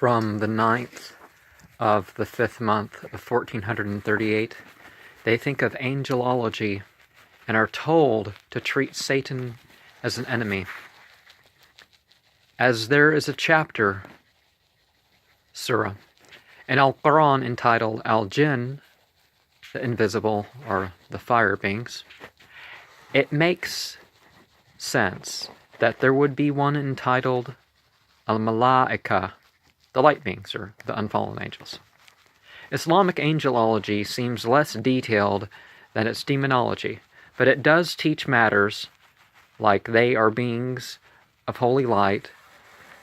from the 9th of the 5th month of 1438, they think of angelology and are told to treat Satan as an enemy. As there is a chapter, surah, in Al-Quran entitled Al-Jinn, the invisible or the fire beings, it makes sense that there would be one entitled Al-Malaika, the light beings, or the unfallen angels. Islamic angelology seems less detailed than its demonology, but it does teach matters like they are beings of holy light,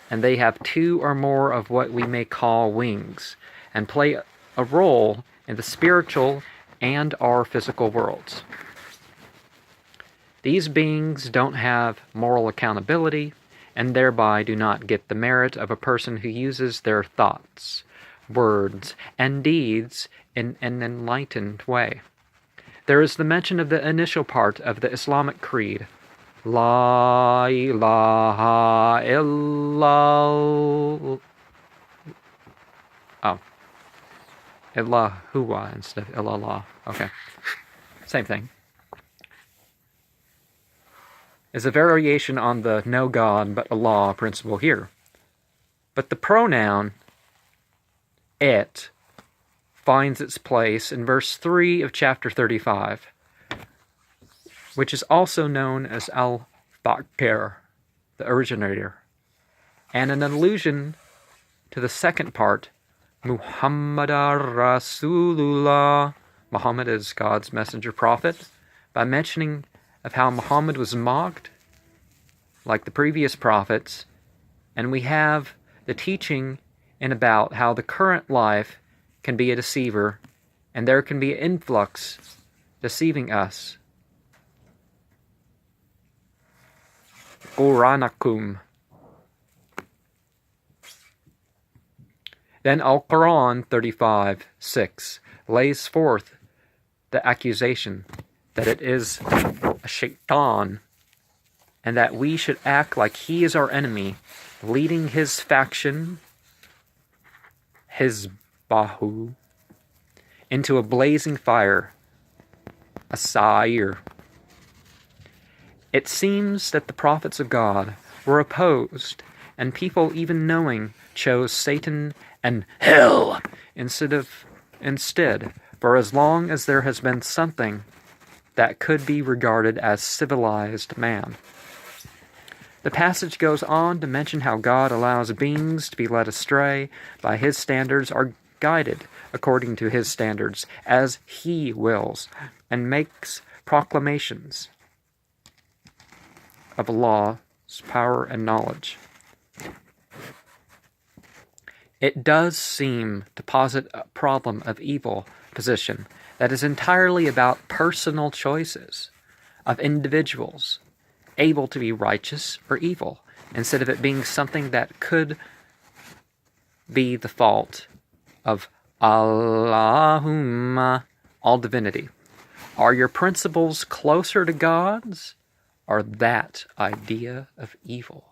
and they have two or more of what we may call wings, and play a role in the spiritual and our physical worlds. These beings don't have moral accountability, and thereby do not get the merit of a person who uses their thoughts, words, and deeds in an enlightened way. There is the mention of the initial part of the Islamic creed, La ilaha illallah. Illahuwa instead of illallah. Okay. Same thing. Is a variation on the no God but Allah principle here. But the pronoun it finds its place in verse 3 of chapter 35, which is also known as Al-Fakir, the originator, and an allusion to the second part, Muhammadar Rasulullah. Muhammad is God's messenger prophet, by mentioning of how Muhammad was mocked like the previous prophets, and we have the teaching in about how the current life can be a deceiver, and there can be an influx deceiving us. Quranakum. Then Al-Quran 35:6 lays forth the accusation that it is a shaitan, and that we should act like he is our enemy, leading his faction, his bahu, into a blazing fire, a sa'ir. It seems that the prophets of God were opposed, and people even knowing chose Satan and hell instead, for as long as there has been something that could be regarded as civilized man. The passage goes on to mention how God allows beings to be led astray by his standards, are guided according to his standards as he wills, and makes proclamations of Allah's power and knowledge. It does seem to posit a problem of evil position that is entirely about personal choices of individuals able to be righteous or evil, instead of it being something that could be the fault of Allahumma, all divinity. Are your principles closer to God's, or that idea of evil?